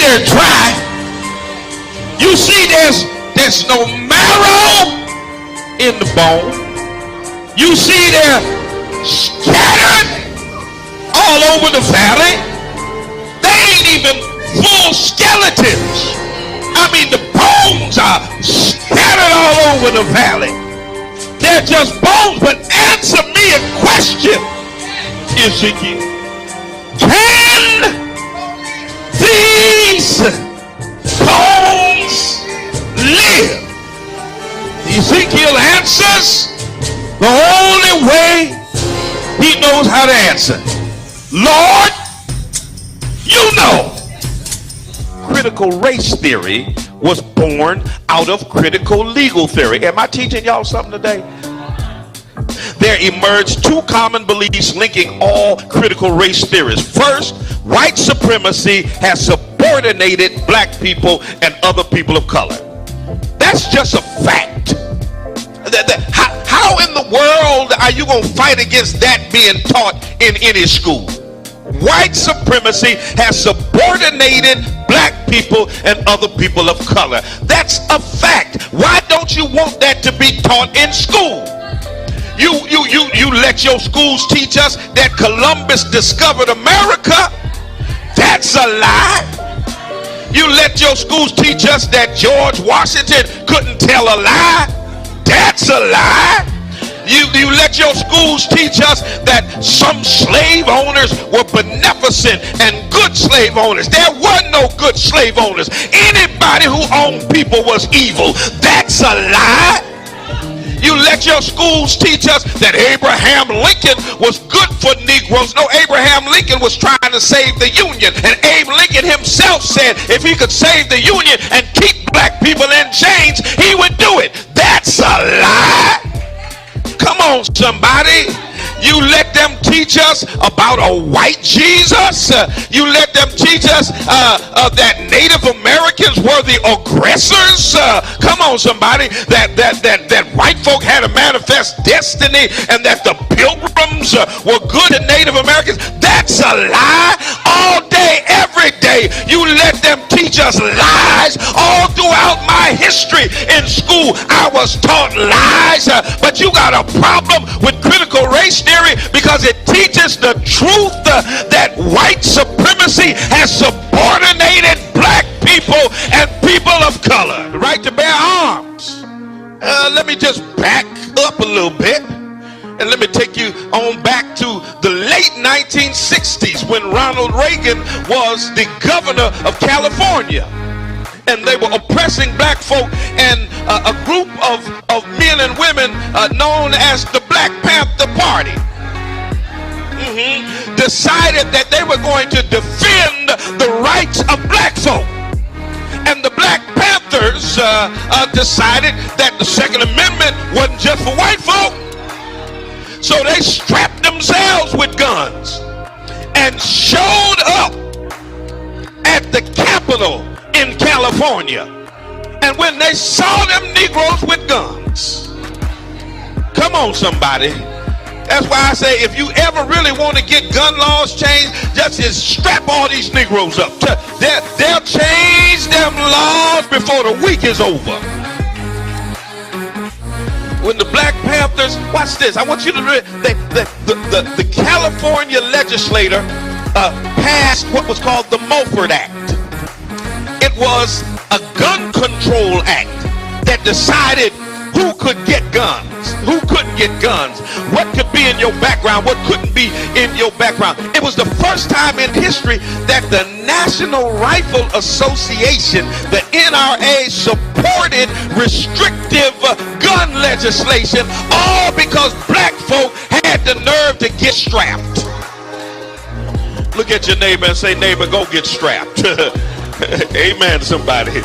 they're dry. You see there's no marrow in the bone. You see they're scattered all over the valley. They ain't even full skeletons. I mean, the bones are scattered all over the valley. They're just bones. But answer me a question, Ezekiel. Can these bones live? Ezekiel answers the only way he knows how to answer. Lord, you know. Critical race theory was born out of critical legal theory. Am I teaching y'all something today? There emerged two common beliefs linking all critical race theories. First, white supremacy has subordinated black people and other people of color. That's just a fact. How in the world are you going to fight against that being taught in any school? White supremacy has subordinated black people and other people of color. That's a fact. Why don't you want that to be taught in school? You let your schools teach us that Columbus discovered America. That's a lie. You let your schools teach us that George Washington couldn't tell a lie. That's a lie. You let your schools teach us that some slave owners were beneficent and good slave owners. There were no good slave owners. Anybody who owned people was evil. That's a lie. You let your schools teach us that Abraham Lincoln was good for Negroes. No, Abraham Lincoln was trying to save the Union. And Abe Lincoln himself said if he could save the Union and keep black people in chains, he would do it. That's a lie. Come on, somebody. You let them teach us about a white Jesus. You let them teach us that Native Americans were the aggressors. Come on, somebody. That white folk had a manifest destiny and that the pilgrims were good to Native Americans. That's a lie. All day, every day, you let them teach us lies. All throughout my history in school, I was taught lies. But you got a problem with critical race theory because it teaches the truth that white supremacy has subordinated black people and people of color. The right to bear arms. Let me just back up a little bit. And let me take you on back to the late 1960s when Ronald Reagan was the governor of California. And they were oppressing black folk, and a group of men and women known as the Black Panther Party decided that they were going to defend the rights of black folk. And the Black Panthers decided that the Second Amendment wasn't just for white folk. So they strapped themselves with guns and showed up at the Capitol in California. And when they saw them Negroes with guns, come on, somebody. That's why I say if you ever really want to get gun laws changed, just strap all these Negroes up. They'll change them laws before the week is over. When the Black Panthers, watch this, I want you to read, the California legislator passed what was called the Mulford Act. It was a gun control act that decided who could get guns, who couldn't get guns, what could be in your background, what couldn't be in your background. It was the first time in history that the National Rifle Association, the NRA, supported restrictive gun legislation, all because black folk had the nerve to get strapped. Look at your neighbor and say, neighbor, go get strapped. Amen, somebody.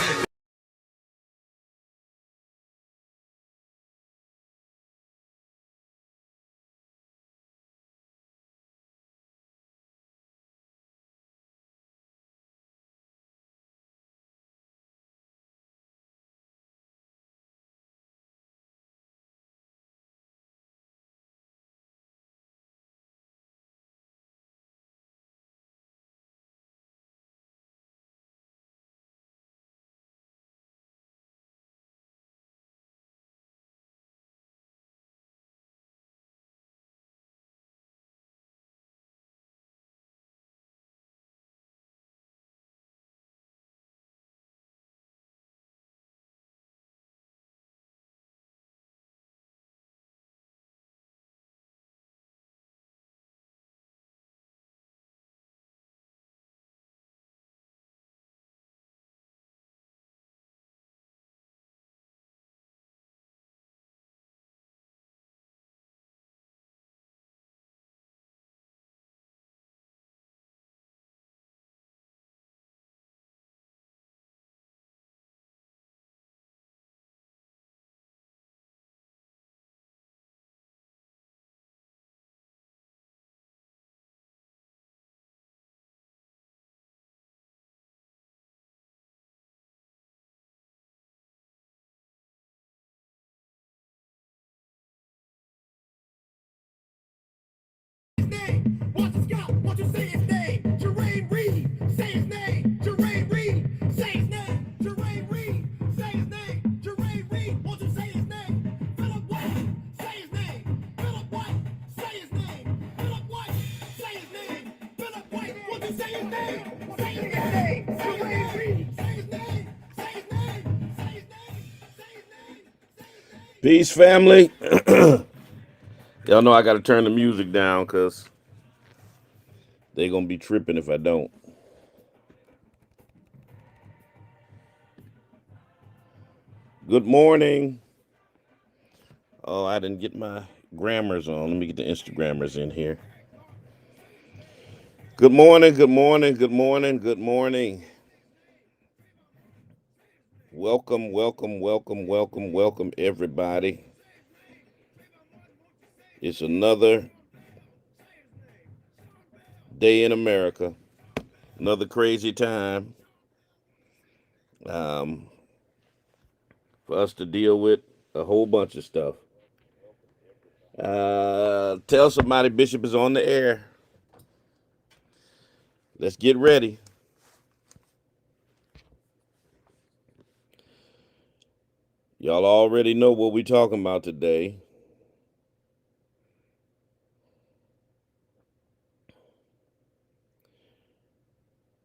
Peace, family. Y'all know I got to turn the music down because they're going to be tripping if I don't. Good morning. Oh, I didn't get my grammars on. Let me get the Instagrammers in here. Good morning, good morning, good morning, good morning. Welcome, welcome, welcome, welcome, welcome, everybody. It's another day in America, another crazy time um, for us to deal with a whole bunch of stuff. Tell somebody Bishop is on the air. Let's get ready. Y'all already know what we're talking about today.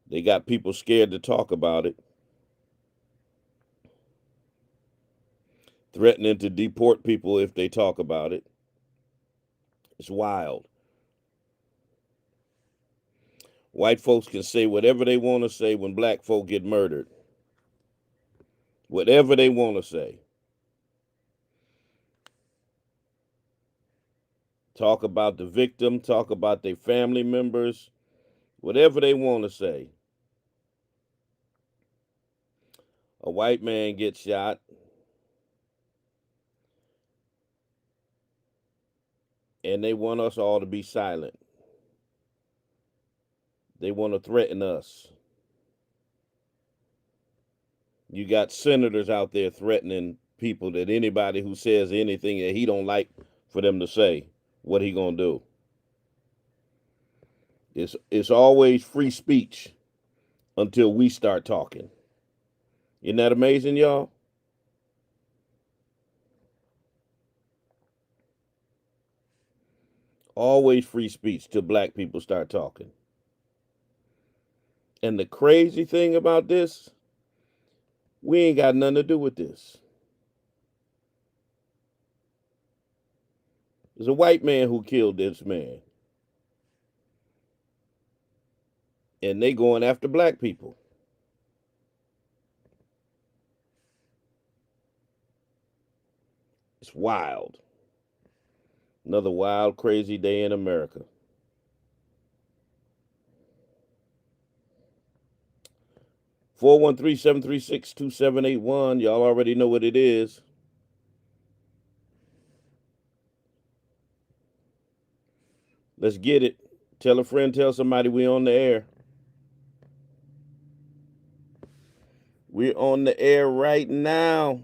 They got people scared to talk about it, threatening to deport people if they talk about it. It's wild. White folks can say whatever they want to say when black folk get murdered. Whatever they want to say. Talk about the victim, talk about their family members, whatever they want to say. A white man gets shot, and they want us all to be silent. They want to threaten us. You got senators out there threatening people that anybody who says anything that he don't like for them to say, what he gonna do? It's always free speech until we start talking. Isn't that amazing, y'all? Always free speech till black people start talking. And the crazy thing about this, we ain't got nothing to do with this. It's a white man who killed this man. And they going after black people. It's wild. Another wild, crazy day in America. 413-736-2781. Y'all already know what it is. Let's get it. Tell a friend, tell somebody we on the air. We're on the air right now.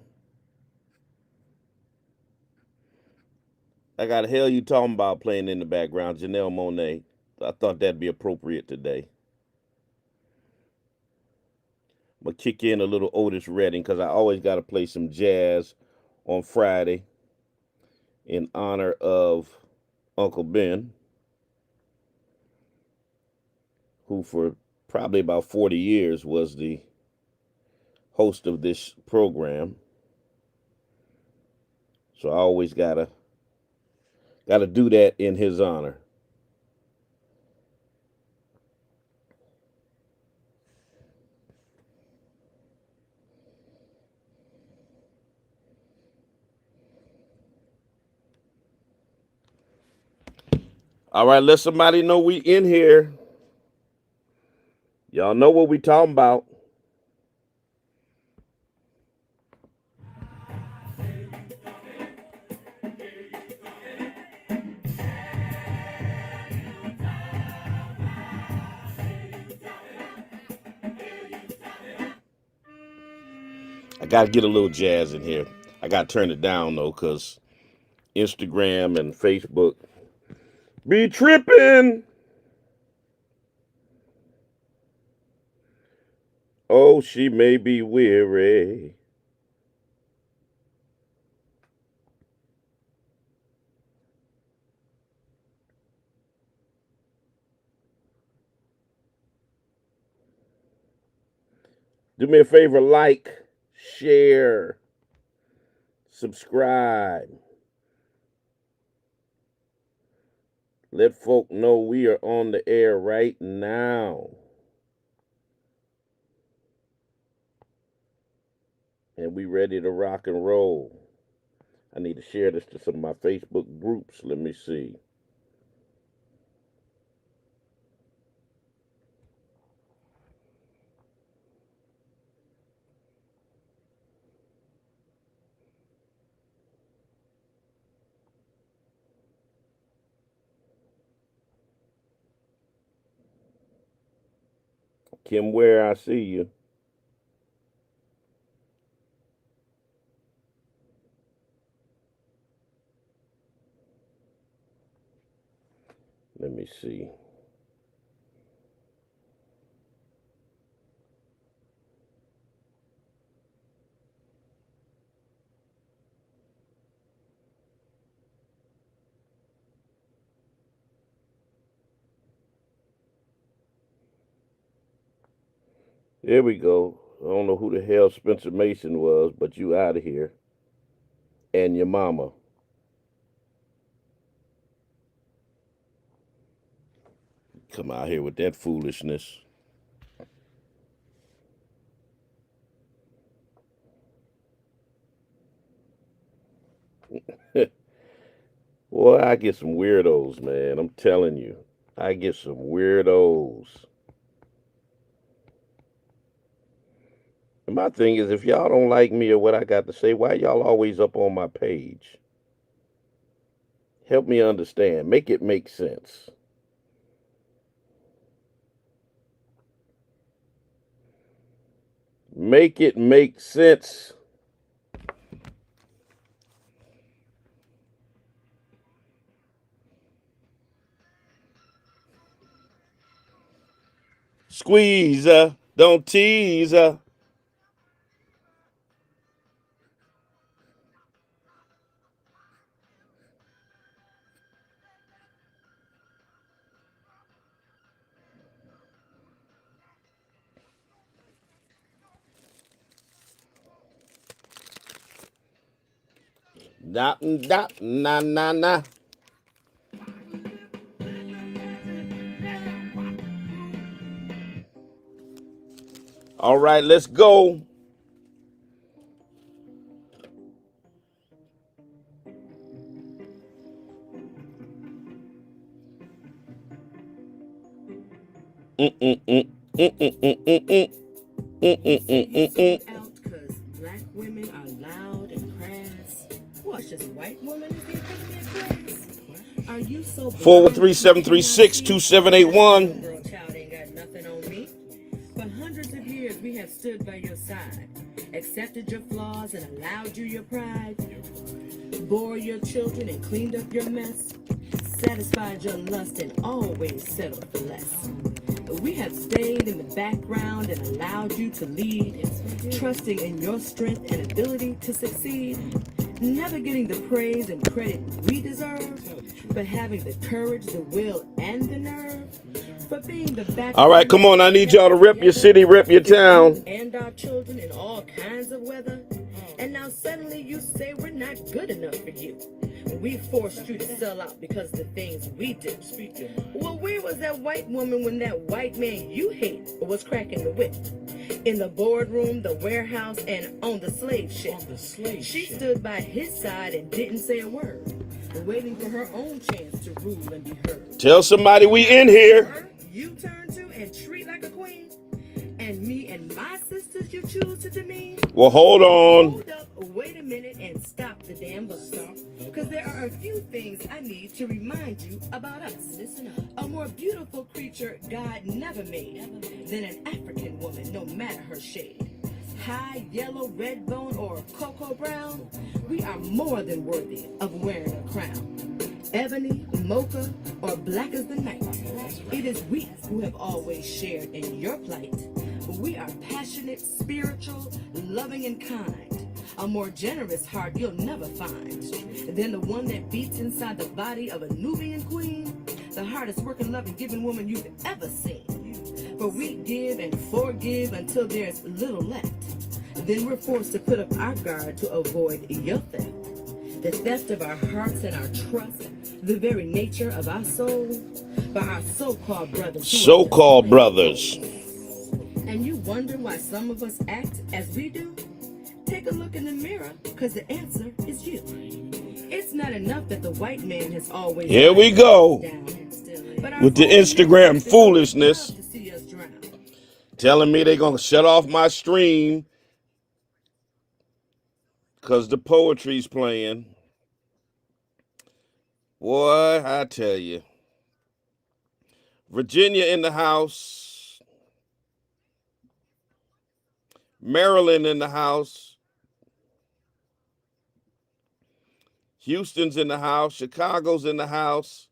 I got hell you talking about playing in the background, Janelle Monáe. I thought that'd be appropriate today. I'm gonna kick in a little Otis Redding because I always got to play some jazz on Friday in honor of Uncle Ben, who for probably about 40 years was the host of this program. So I always gotta do that in his honor. All right, let somebody know we in here. Y'all know what we talking about. I gotta get a little jazz in here. I gotta turn it down though, cause Instagram and Facebook be tripping. Oh, she may be weary. Do me a favor, like, share, subscribe. Let folk know we are on the air right now. And we ready to rock and roll. I need to share this to some of my Facebook groups. Let me see. Kim Ware, I see you. Let me see. There we go. I don't know who the hell Spencer Mason was, but you out of here. And your mama. Come out here with that foolishness. Boy, I get some weirdos, man. I'm telling you. I get some weirdos. And my thing is, if y'all don't like me or what I got to say, why y'all always up on my page? Help me understand. Make it make sense. Make it make sense. Squeeze her, don't tease her. Dot, dot, na, na, na. All right, let's go. Black women are loud and crass. What, just white women is the epitome of class? Are you so 413-736-2781. Girl child ain't got nothing on me. For hundreds of years we have stood by your side, accepted your flaws and allowed you your pride, bore your children and cleaned up your mess, satisfied your lust and always settled for less. We have stayed in the background and allowed you to lead, trusting in your strength and ability to succeed, never getting the praise and credit we deserve, but having the courage, the will, and the nerve for being the back. All right, come on. I need y'all to rep your city, rep your town. And our children in all kinds of weather. And now suddenly you say we're not good enough for you. We forced you to sell out because of the things we did. Well, where was that white woman when that white man you hate was cracking the whip? In the boardroom, the warehouse, and on the slave ship. She stood by his side and didn't say a word, waiting for her own chance to rule and be heard. Tell somebody we in here. You turn to and treat like a queen. And me and my sisters you choose to demean. Well, hold on. Hold up, wait a minute, and stop the damn bus. Because there are a few things I need to remind you about us. Listen up. A more beautiful creature God never made than an African woman, no matter her shade. High, yellow, red bone, or cocoa brown, we are more than worthy of wearing a crown. Ebony, mocha, or black as the night. It is we who have always shared in your plight. We are passionate, spiritual, loving, and kind. A more generous heart you'll never find than the one that beats inside the body of a Nubian queen, the hardest working, loving, giving woman you've ever seen. For we give and forgive until there's little left. Then we're forced to put up our guard to avoid your theft. The theft of our hearts and our trust, the very nature of our soul, by our so-called brothers. So-called brothers. And you wonder why some of us act as we do? Take a look in the mirror, because the answer is you. It's not enough that the white man has always... Here we go with the Instagram foolishness, telling me they're going to shut off my stream because the poetry's playing. Boy, I tell you. Virginia in the house. Maryland in the house. Houston's in the house. Chicago's in the house.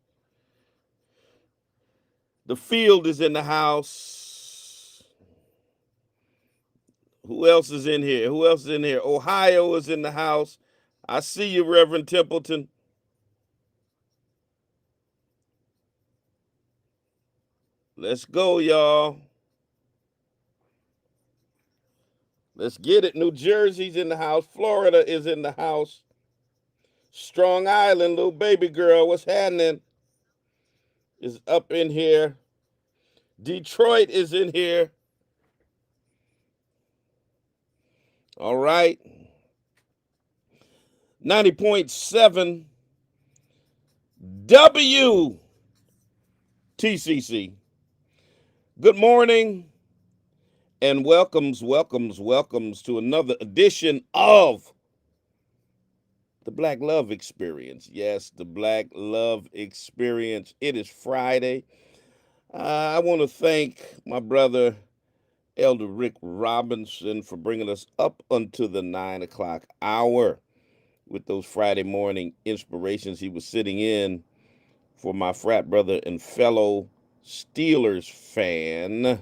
The field is in the house. Who else is in here? Who else is in here? Ohio is in the house. I see you, Reverend Templeton. Let's go, y'all. Let's get it. New Jersey's in the house. Florida is in the house. Strong Island, little baby girl, what's happening? Is up in here. Detroit is in here. All right. 90.7 WTCC. Good morning and welcomes to another edition of the Black Love Experience. Yes, the Black Love Experience. It is Friday. I want to thank my brother, Elder Rick Robinson, for bringing us up unto the 9 o'clock hour with those Friday morning inspirations. He was sitting in for my frat brother and fellow Steelers fan,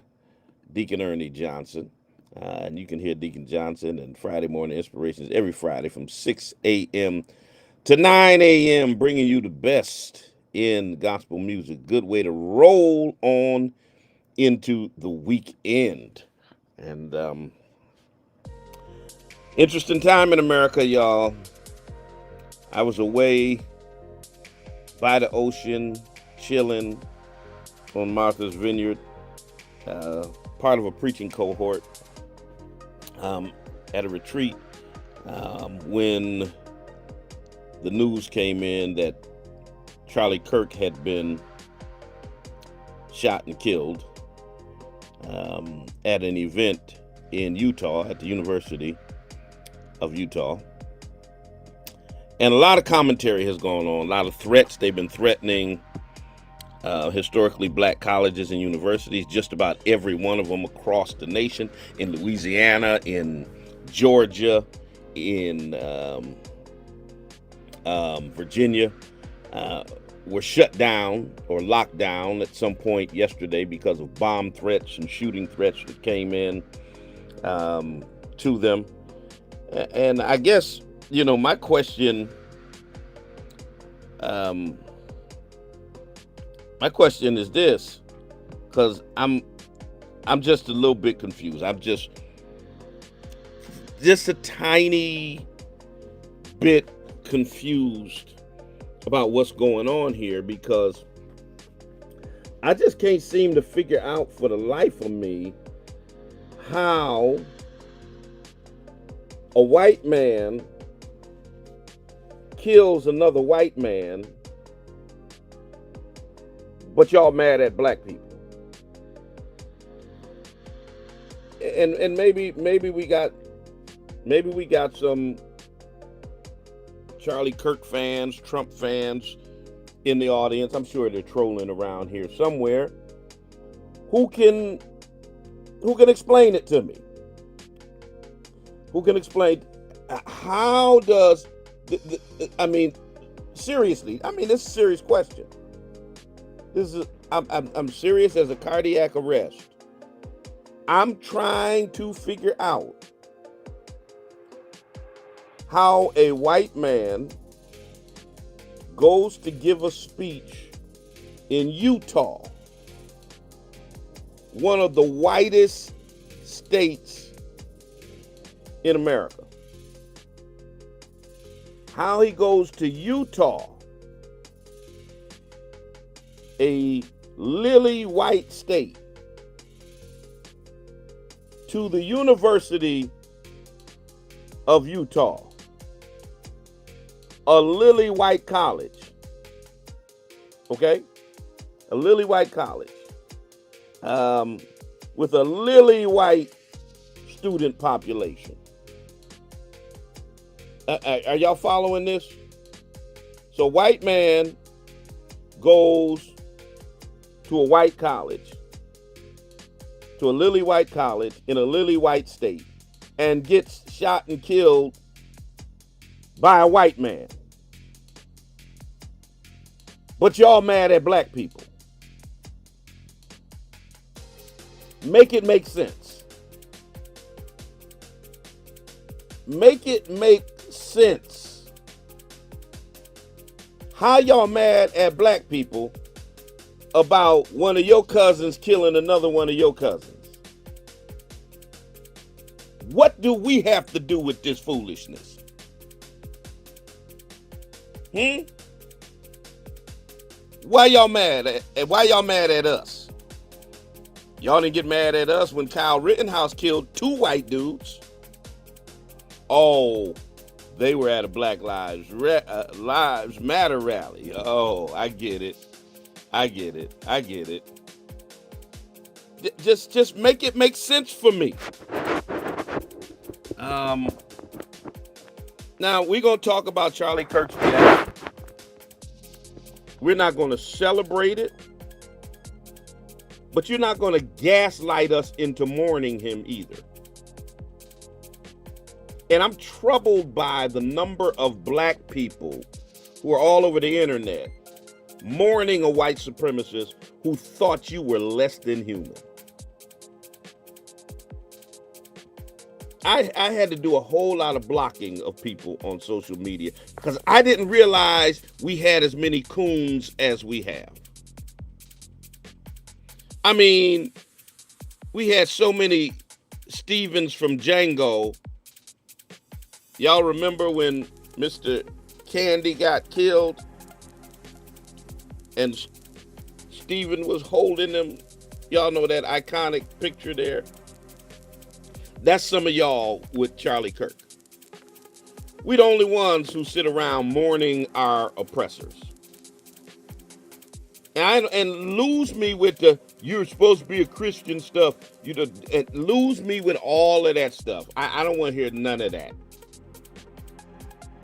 Deacon Ernie Johnson. And you can hear Deacon Johnson and Friday Morning Inspirations every Friday from 6 a.m. to 9 a.m., bringing you the best in gospel music. Good way to roll on into the weekend. And interesting time in America, y'all. I was away by the ocean, chilling on Martha's Vineyard, part of a preaching cohort at a retreat when the news came in that Charlie Kirk had been shot and killed at an event in Utah, at the University of Utah. And a lot of commentary has gone on, a lot of threats. They've been threatening historically black colleges and universities, just about every one of them across the nation, in Louisiana, in Georgia, in Virginia, were shut down or locked down at some point yesterday because of bomb threats and shooting threats that came in to them. And I guess, my question, is this, because I'm just a little bit confused. I'm just a tiny bit confused about what's going on here, because I just can't seem to figure out for the life of me how a white man kills another white man, but y'all mad at black people. And maybe we got some Charlie Kirk fans, Trump fans in the audience. I'm sure they're trolling around here somewhere. Who can explain it to me? Who can explain how does seriously, this is a serious question. I'm serious as a cardiac arrest. I'm trying to figure out how a white man goes to give a speech in Utah, one of the whitest states in America. How he goes to Utah, a lily white state, to the University of Utah, a lily white college, okay? A lily white college with a lily white student population. Are y'all following this? So white man goes to a white college, to a lily white college in a lily white state, and gets shot and killed by a white man. But y'all mad at black people. Make it make sense. Make it make sense. How y'all mad at black people about one of your cousins killing another one of your cousins? What do we have to do with this foolishness? Why y'all mad at us? Y'all didn't get mad at us when Kyle Rittenhouse killed 2 white dudes. Oh, they were at a Black Lives Matter rally. Oh, I get it. Just make it make sense for me. Now we're gonna talk about Charlie Kirk's death. We're not gonna celebrate it, but you're not gonna gaslight us into mourning him either. And I'm troubled by the number of black people who are all over the internet mourning a white supremacist who thought you were less than human. I had to do a whole lot of blocking of people on social media because I didn't realize we had as many coons as we have. I mean, we had so many Stevens from Django. Y'all remember when Mr. Candy got killed and Steven was holding him? Y'all know that iconic picture there? That's some of y'all with Charlie Kirk. We the only ones who sit around mourning our oppressors. And lose me with the you're supposed to be a Christian stuff. And lose me with all of that stuff. I don't want to hear none of that.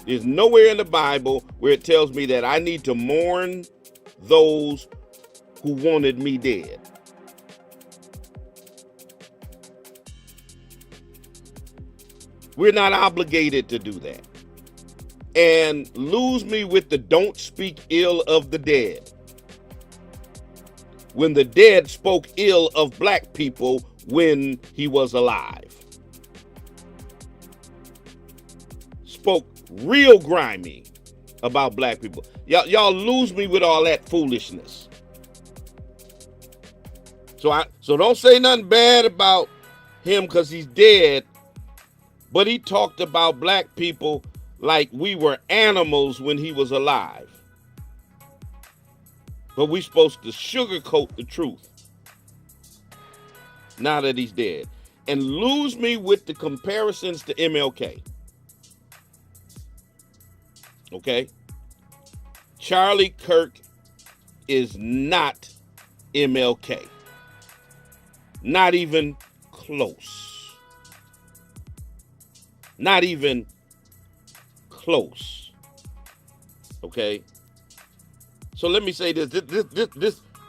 There's nowhere in the Bible where it tells me that I need to mourn those who wanted me dead. We're not obligated to do that. And lose me with the don't speak ill of the dead. When the dead spoke ill of black people when he was alive. Spoke real grimy about black people. Y'all lose me with all that foolishness. So don't say nothing bad about him because he's dead. But he talked about black people like we were animals when he was alive. But we're supposed to sugarcoat the truth now that he's dead. And lose me with the comparisons to MLK. Okay? Charlie Kirk is not MLK. Not even close. Not even close. Okay? So let me say this.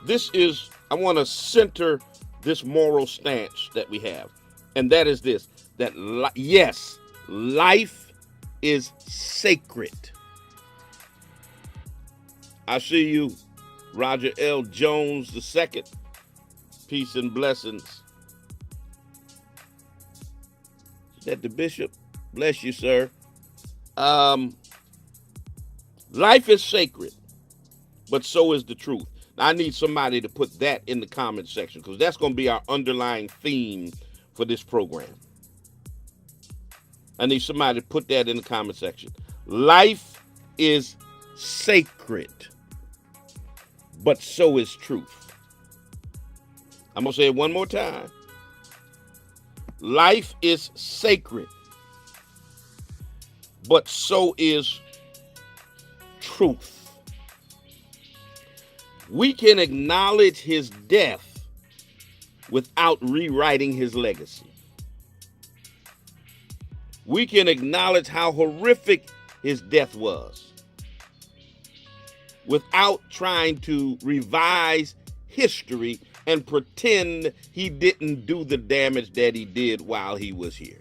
This is, I want to center this moral stance that we have. And that is this. That, yes, life is sacred. I see you, Roger L. Jones II. Peace and blessings. Is that the bishop? Bless you, sir. Life is sacred, but so is the truth. Now, I need somebody to put that in the comment section because that's going to be our underlying theme for this program. I need somebody to put that in the comment section. Life is sacred, but so is truth. I'm going to say it one more time. Life is sacred, but so is truth. We can acknowledge his death without rewriting his legacy. We can acknowledge how horrific his death was without trying to revise history and pretend he didn't do the damage that he did while he was here.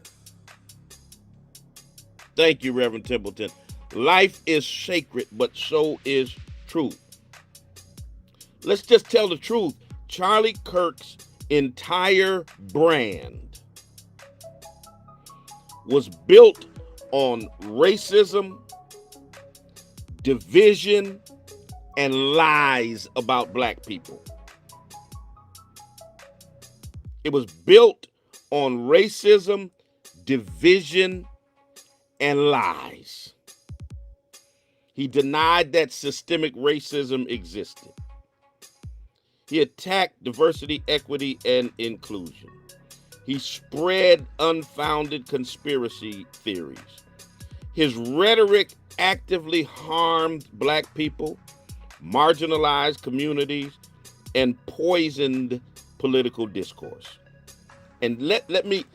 Thank you, Reverend Templeton. Life is sacred, but so is truth. Let's just tell the truth. Charlie Kirk's entire brand was built on racism, division, and lies about black people. It was built on racism, division, and lies. He denied that systemic racism existed. He attacked diversity, equity, and inclusion. He spread unfounded conspiracy theories. His rhetoric actively harmed black people, marginalized communities, and poisoned political discourse. And let me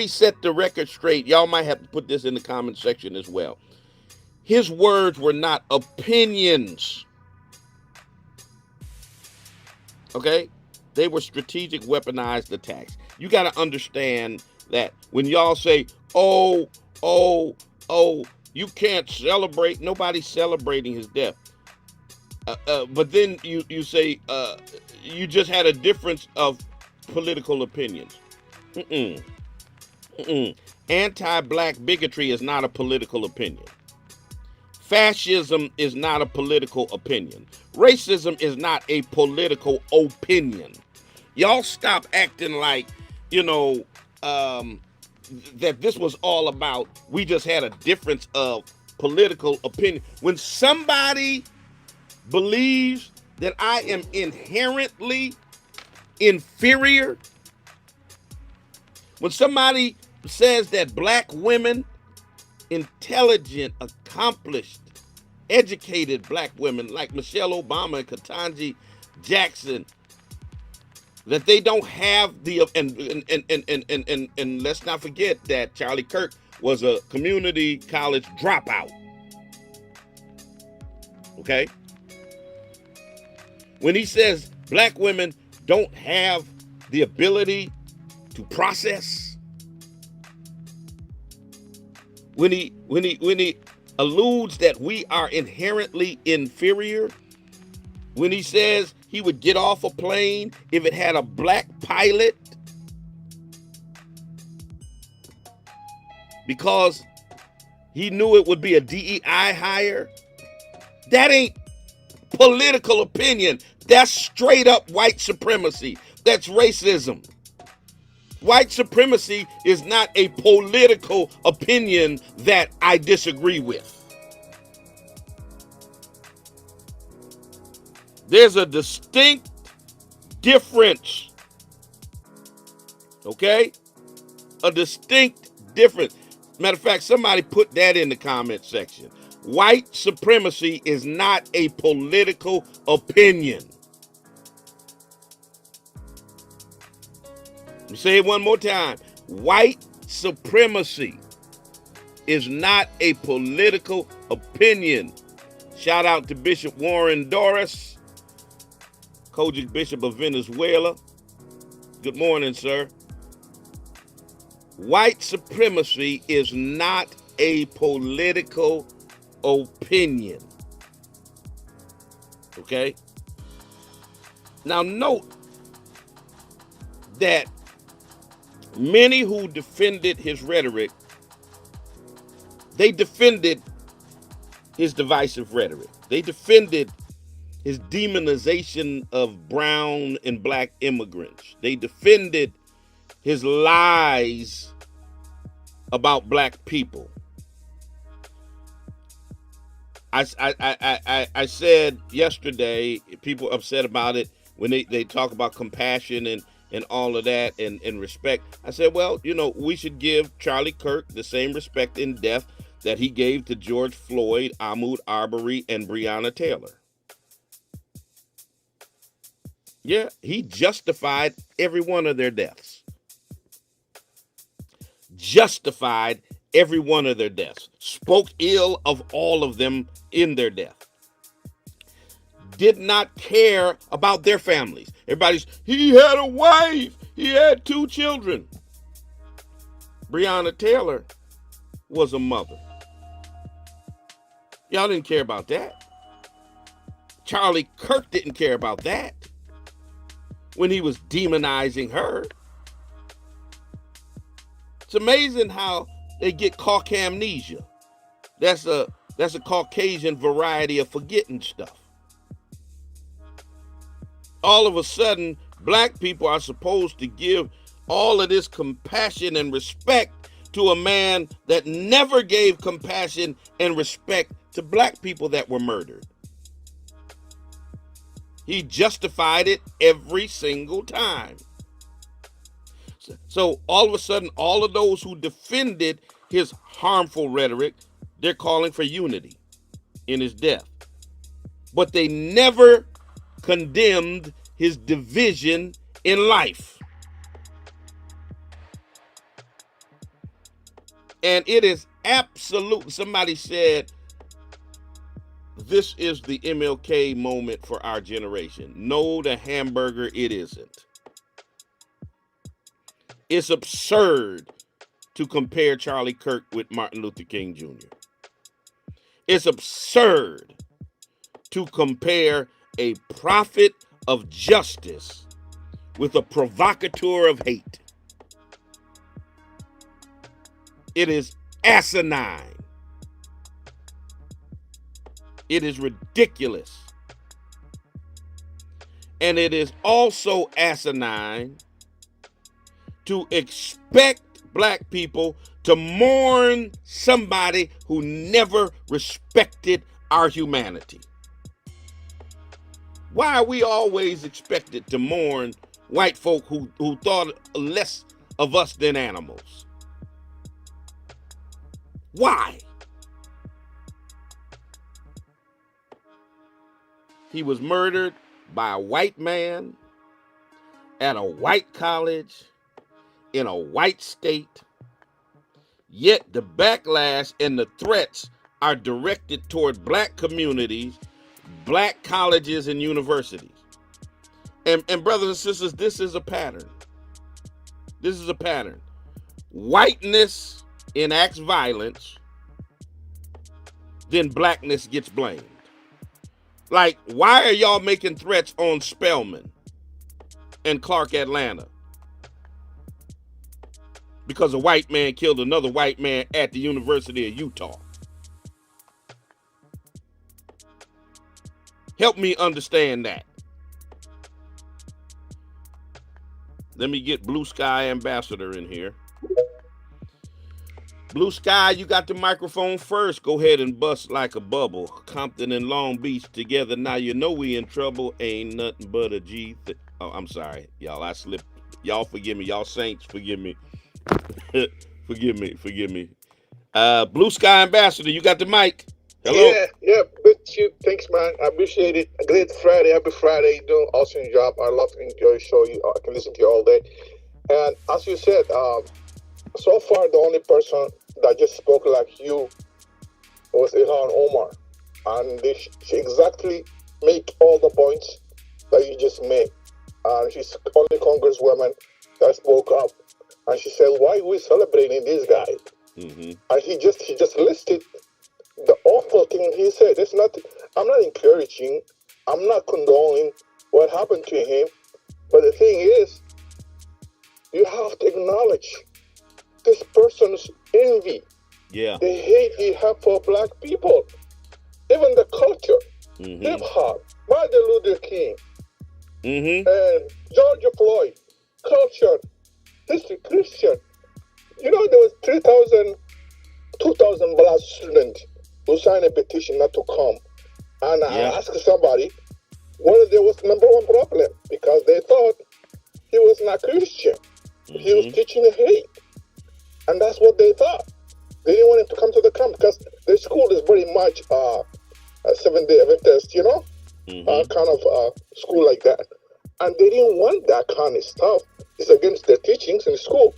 set the record straight. Y'all might have to put this in the comment section as well. His words were not opinions. Okay? They were strategic weaponized attacks. You got to understand that when y'all say, oh, you can't celebrate, nobody's celebrating his death. But then you say you just had a difference of political opinions. Anti-black bigotry is not a political opinion. Fascism is not a political opinion. Racism is not a political opinion. Y'all stop acting like, that this was all about, we just had a difference of political opinion. When somebody believes that I am inherently inferior, when somebody says that black women, intelligent, accomplished, educated black women like Michelle Obama and Ketanji Jackson, that they don't have the and let's not forget that Charlie Kirk was a community college dropout. Okay? When he says black women don't have the ability to process, when he alludes that we are inherently inferior, when he says he would get off a plane if it had a black pilot because he knew it would be a DEI hire, that ain't political opinion. That's straight up white supremacy. That's racism. White supremacy is not a political opinion that I disagree with. There's a distinct difference. Okay? A distinct difference. Matter of fact, somebody put that in the comment section. White supremacy is not a political opinion. Let me say it one more time. White supremacy is not a political opinion. Shout out to Bishop Warren Doris, Kojic Bishop of Venezuela. Good morning, sir. White supremacy is not a political opinion. Okay? Now note that many who defended his rhetoric, they defended his divisive rhetoric. They defended his demonization of brown and black immigrants. They defended his lies about black people. I said yesterday, people upset about it when they talk about compassion and all of that and respect. I said, well, we should give Charlie Kirk the same respect in death that he gave to George Floyd, Ahmaud Arbery, and Breonna Taylor. Yeah, he justified every one of their deaths. Justified every one of their deaths. Spoke ill of all of them in their death. Did not care about their families. He had a wife. He had 2 children. Breonna Taylor was a mother. Y'all didn't care about that. Charlie Kirk didn't care about that when he was demonizing her. It's amazing how they get caucamnesia. That's a Caucasian variety of forgetting stuff. All of a sudden, black people are supposed to give all of this compassion and respect to a man that never gave compassion and respect to black people that were murdered. He justified it every single time. So all of a sudden, all of those who defended his harmful rhetoric, they're calling for unity in his death. But they never condemned his division in life. And it is absolute. Somebody said, this is the MLK moment for our generation. No, the hamburger, it isn't. It's absurd to compare Charlie Kirk with Martin Luther King Jr. It's absurd to compare a prophet of justice with a provocateur of hate. It is asinine. It is ridiculous. And it is also asinine to expect black people to mourn somebody who never respected our humanity. Why are we always expected to mourn white folk who thought less of us than animals? Why? He was murdered by a white man at a white college in a white state, yet the backlash and the threats are directed toward black communities, black colleges and universities. And brothers and sisters, this is a pattern. This is a pattern. Whiteness enacts violence, then blackness gets blamed. Like, why are y'all making threats on Spelman and Clark Atlanta? Because a white man killed another white man at the University of Utah. Help me understand that. Let me get Blue Sky Ambassador in here. Blue Sky, you got the microphone first. Go ahead and bust like a bubble. Compton and Long Beach together. Now you know we in trouble. Ain't nothing but a G. Oh, I'm sorry, y'all. I slipped. Y'all forgive me. Y'all saints, forgive me. forgive me. Blue Sky Ambassador, you got the mic. Hello. Yeah. Good you. Thanks, man. I appreciate it. A great Friday. Happy Friday. You're doing an awesome job. I love to enjoy your show. I can listen to you all day. And as you said, so far the only person that just spoke like you was Ilhan Omar, and she exactly make all the points that you just made. And she's the only congresswoman that spoke up, and she said, "Why are we celebrating this guy?" Mm-hmm. And he just listed the awful thing he said. It's not. I'm not encouraging. I'm not condoning what happened to him. But the thing is, you have to acknowledge this person's envy. Yeah. The hate he had for black people. Even the culture. Hip hop. Martin Luther King. And George Floyd. Culture. History. Christian. You know, there was 2,000 black students who signed a petition not to come. And I asked somebody what there was number one problem, because they thought he was not Christian. He was teaching hate. And that's what they thought. They didn't want him to come to the camp because their school is very much a 7-day Adventist, you know, kind of school like that. And they didn't want that kind of stuff. It's against their teachings in school.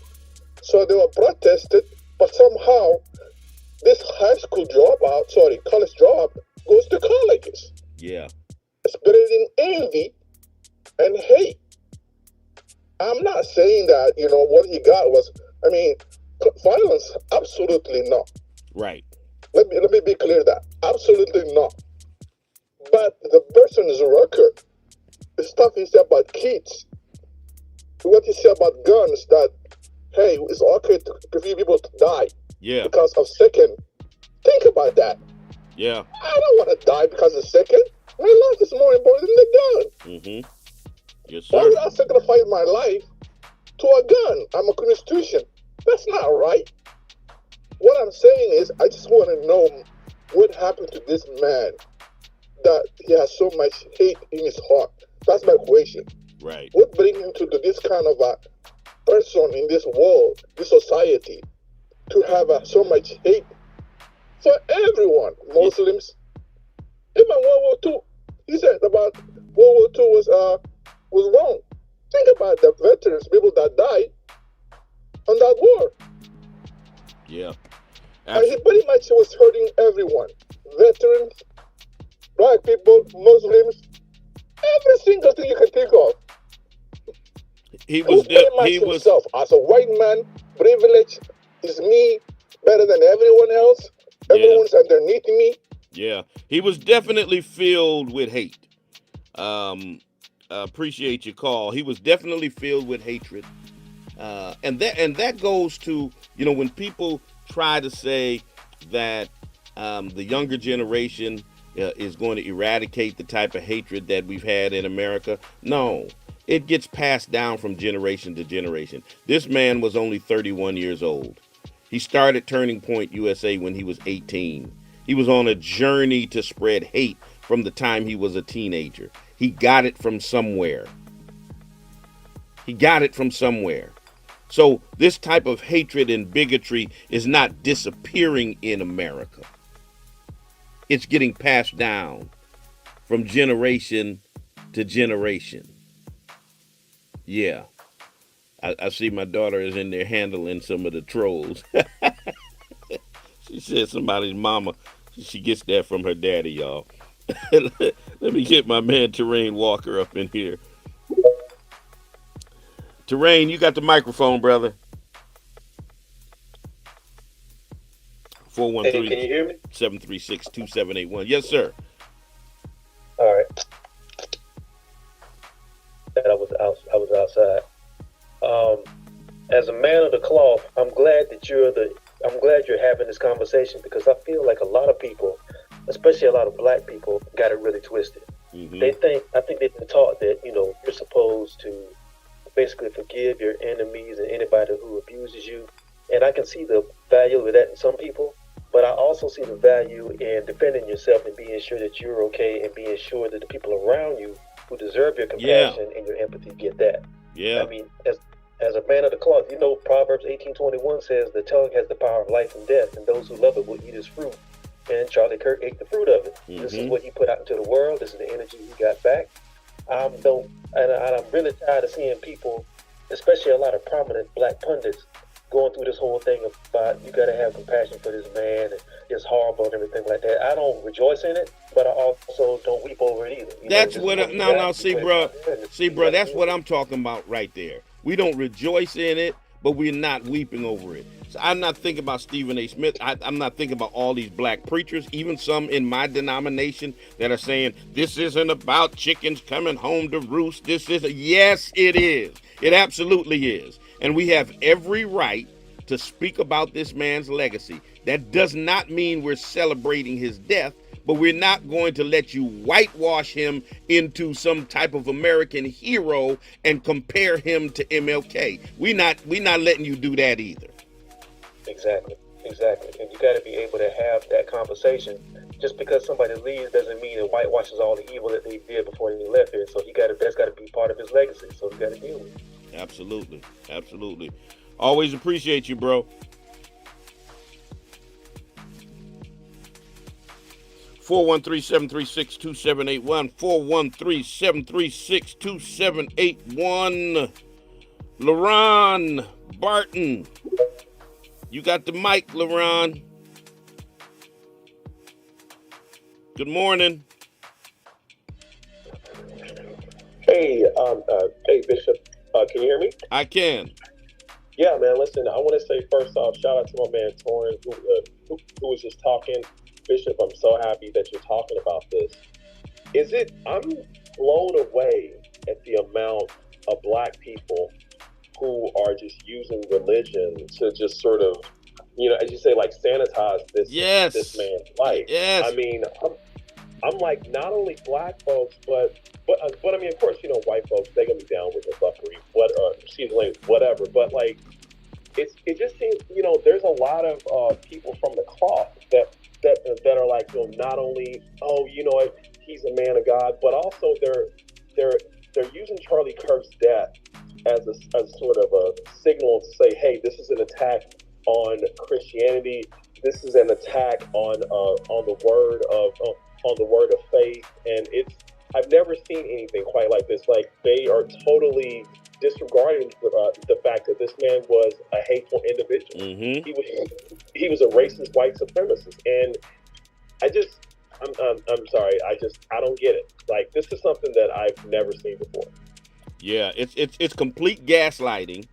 So they were protested, but somehow this college dropout goes to colleges. Yeah. Spreading envy and hate. I'm not saying that, you know, what he got was, I mean, violence, absolutely not. Right. Let me be clear that. Absolutely not. But the person's record, the stuff he said about kids, what he said about guns, that, hey, it's okay for people to die because of second. Think about that. Yeah. I don't want to die because of second. My life is more important than the gun. Yes, sir. Why would I sacrifice my life to a gun? I'm a Constitution. That's not right. What I'm saying is, I just want to know what happened to this man that he has so much hate in his heart. That's my question. Right. What brings him to this kind of a person in this world, this society, to have so much hate for everyone, Muslims? Even World War II, he said about World War II was wrong. Think about the veterans, people that died on that war. Yeah. And he pretty much was hurting everyone. Veterans, black people, Muslims, every single thing you can think of. He was himself as a white man, privilege is me better than everyone else. Everyone's underneath me. Yeah, he was definitely filled with hate. Appreciate your call. He was definitely filled with hatred. And that goes to, you know, when people try to say that the younger generation is going to eradicate the type of hatred that we've had in America. No, it gets passed down from generation to generation. This man was only 31 years old. He started Turning Point USA when he was 18. He was on a journey to spread hate from the time he was a teenager. He got it from somewhere. So this type of hatred and bigotry is not disappearing in America. It's getting passed down from generation to generation. Yeah. I see my daughter is in there handling some of the trolls. She said somebody's mama, she gets that from her daddy, y'all. Let me get my man Terrain Walker up in here. Terrain, you got the microphone, brother. 413. Hey, can you hear me? 736-2781. Yes, sir. All right. I was outside. As a man of the cloth, I'm glad you're having this conversation, because I feel like a lot of people, especially a lot of black people, got it really twisted. I think they've been taught that, you know, you're supposed to basically forgive your enemies and anybody who abuses you. And I can see the value of that in some people, but I also see the value in defending yourself and being sure that you're okay, and being sure that the people around you who deserve your compassion and your empathy get that. Yeah. I mean, as a man of the cloth, you know, Proverbs 18:21 says the tongue has the power of life and death, and those who love it will eat its fruit. And Charlie Kirk ate the fruit of it. This is what he put out into the world. This is the energy he got back. I'm really tired of seeing people, especially a lot of prominent black pundits, going through this whole thing about you got to have compassion for this man, and it's horrible and everything like that. I don't rejoice in it, but I also don't weep over it either. That's what see, bro, that's what I'm talking about right there. We don't rejoice in it, but we're not weeping over it. So I'm not thinking about Stephen A. Smith. I'm not thinking about all these black preachers, even some in my denomination that are saying this isn't about chickens coming home to roost. Yes, it is. It absolutely is. And we have every right to speak about this man's legacy. That does not mean we're celebrating his death, but we're not going to let you whitewash him into some type of American hero and compare him to MLK. We're not letting you do that either. Exactly. Exactly. And you got to be able to have that conversation. Just because somebody leaves doesn't mean it whitewashes all the evil that they did before they left here. So that's got to be part of his legacy. So you got to deal with it. Absolutely. Absolutely. Always appreciate you, bro. 413-736-2781. 413-736-2781. LaRon Barton. You got the mic, LaRon. Good morning. Hey, hey, Bishop. Can you hear me? I can. Yeah, man. Listen, I want to say first off, shout out to my man Torrin, who was just talking. Bishop, I'm so happy that you're talking about this. I'm blown away at the amount of Black people who are just using religion to just sort of, as you say, like sanitize this man's life. Yes. I mean, I'm like, not only Black folks, but I mean, of course, white folks, they're gonna be down with the fuckery, whatever. But like, it just seems, there's a lot of people from the cloth that are like, not only, he's a man of God, but also they're using Charlie Kirk's death as sort of a signal to say, hey, this is an attack on Christianity. This is an attack on the word of faith, and I've never seen anything quite like this. Like, they are totally disregarding the fact that this man was a hateful individual. Mm-hmm. He was a racist white supremacist, and I'm sorry, I don't get it. Like, this is something that I've never seen before. Yeah, it's complete gaslighting,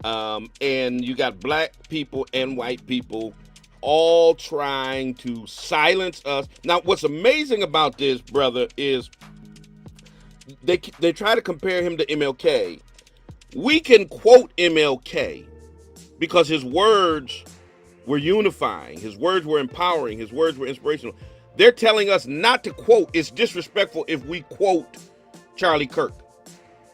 and you got Black people and white people all trying to silence us. Now, what's amazing about this, brother, is they try to compare him to MLK. We can quote MLK because his words were unifying, his words were empowering, his words were inspirational. They're telling us not to quote. It's disrespectful if we quote Charlie Kirk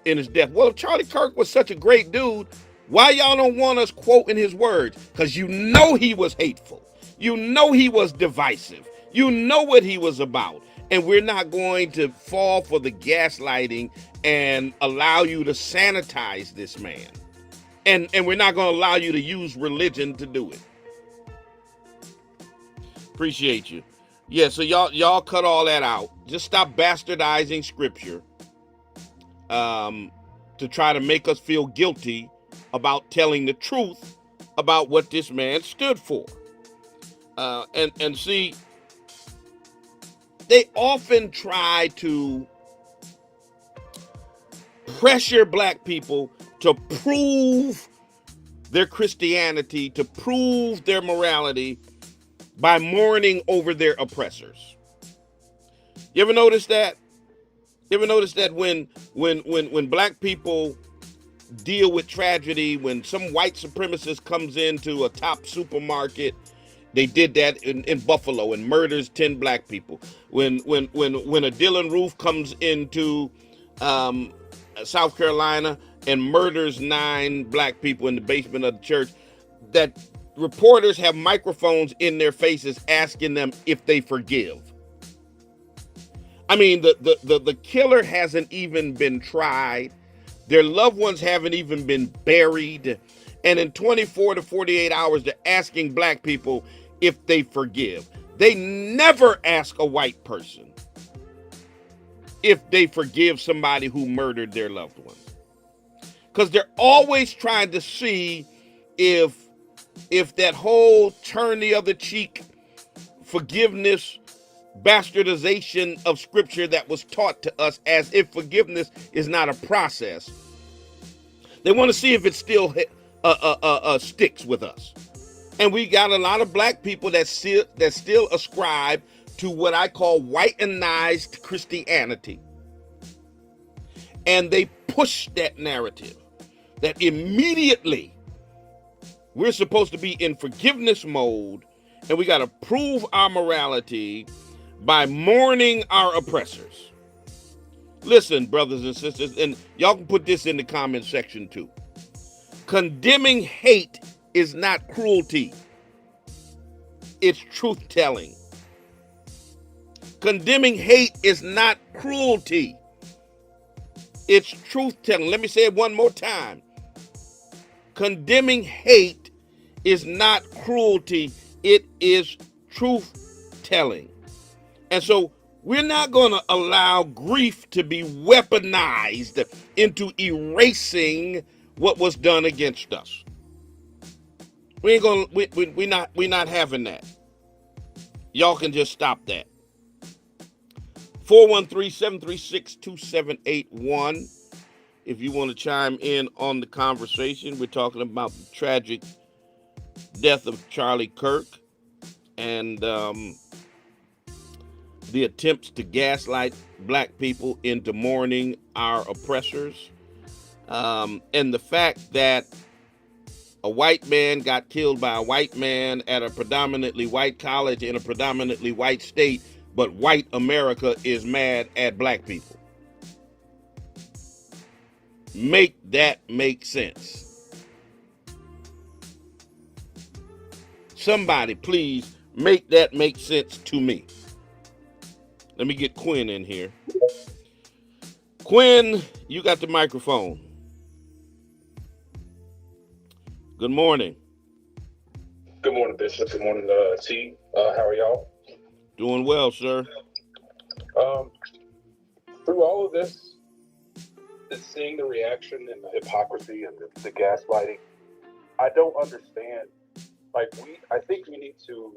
in his death. Well, if Charlie Kirk was such a great dude, why y'all don't want us quoting his words? Because he was hateful. He was divisive. What he was about. And we're not going to fall for the gaslighting and allow you to sanitize this man. And we're not going to allow you to use religion to do it. Appreciate you. Yeah, so y'all cut all that out. Just stop bastardizing scripture to try to make us feel guilty about telling the truth about what this man stood for. And see, they often try to pressure Black people to prove their Christianity, to prove their morality by mourning over their oppressors. You ever notice that? You ever notice that when Black people deal with tragedy, when some white supremacist comes into a top supermarket, they did that in Buffalo and murders 10 Black people. When a Dylann Roof comes into South Carolina and murders 9 Black people in the basement of the church, that reporters have microphones in their faces asking them if they forgive. I mean, the killer hasn't even been tried. Their loved ones haven't even been buried. And in 24 to 48 hours, they're asking Black people if they forgive. They never ask a white person if they forgive somebody who murdered their loved one. Because they're always trying to see if that whole turn the other cheek, forgiveness, bastardization of scripture that was taught to us as if forgiveness is not a process. They want to see if it still sticks with us. And we got a lot of Black people that still ascribe to what I call whitenized Christianity. And they push that narrative that immediately we're supposed to be in forgiveness mode and we got to prove our morality by mourning our oppressors. Listen, brothers and sisters, and y'all can put this in the comment section too. Condemning hate is not cruelty. It's truth telling. Condemning hate is not cruelty. It's truth telling. Let me say it one more time. Condemning hate is not cruelty. It is truth telling. And so we're not going to allow grief to be weaponized into erasing what was done against us. We ain't gonna. We're not having that. Y'all can just stop that. 413-736-2781. If you want to chime in on the conversation, we're talking about the tragic death of Charlie Kirk and the attempts to gaslight black people into mourning our oppressors, and the fact that a white man got killed by a white man at a predominantly white college in a predominantly white state, but white America is mad at black people. Make that make sense. Somebody, please make that make sense to me. Let me get Quinn in here. Quinn, you got the microphone. Good morning. Good morning, Bishop. Good morning, T. How are y'all? Doing well, sir. Through all of this, seeing the reaction and the hypocrisy and the gaslighting, I don't understand. I think we need to,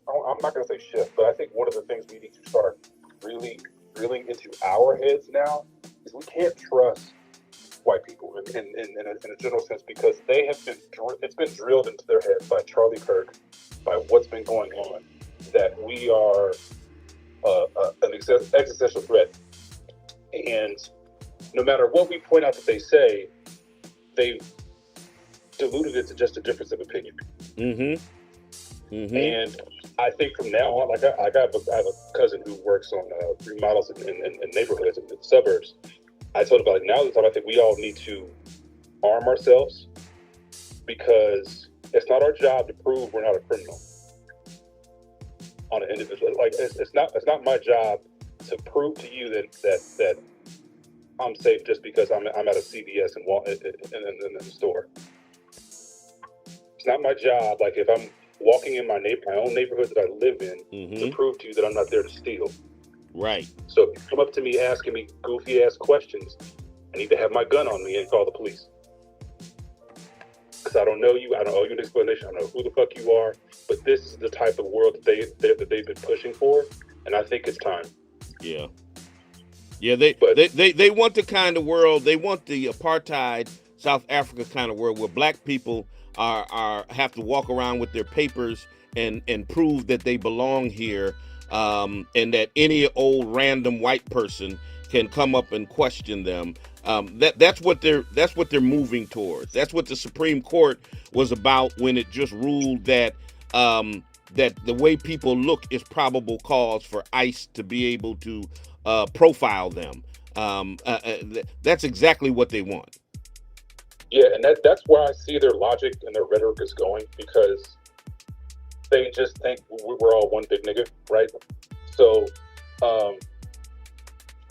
I'm not going to say shift, but I think one of the things we need to start really drilling into our heads now is we can't trust white people in a general sense, because they have been, it's been drilled into their heads by Charlie Kirk, by what's been going on, that we are an existential threat. And no matter what we point out that they say, they've diluted it to just a difference of opinion. And I think from now on, I have a cousin who works on remodels in neighborhoods in the suburbs. I told him about it. Now the time, I think we all need to arm ourselves, because it's not our job to prove we're not a criminal on an individual. Like it's not my job to prove to you that I'm safe just because I'm at a CVS and in the store. It's not my job. Like if I'm walking in my own neighborhood that I live in, to prove to you that I'm not there to steal. Right. So if you come up to me asking me goofy ass questions, I need to have my gun on me and call the police. Because I don't know you. I don't owe you an explanation. I don't know who the fuck you are. But this is the type of world that they've been pushing for, and I think it's time. Yeah. Yeah. They want the kind of world. They want the apartheid South Africa kind of world where black people are have to walk around with their papers and prove that they belong here, and that any old random white person can come up and question them. That's what they're moving towards. That's what the Supreme Court was about when it just ruled that that the way people look is probable cause for ICE to be able to profile them. That's exactly what they want. Yeah, and that's where I see their logic and their rhetoric is going, because they just think we're all one big nigga, right? So,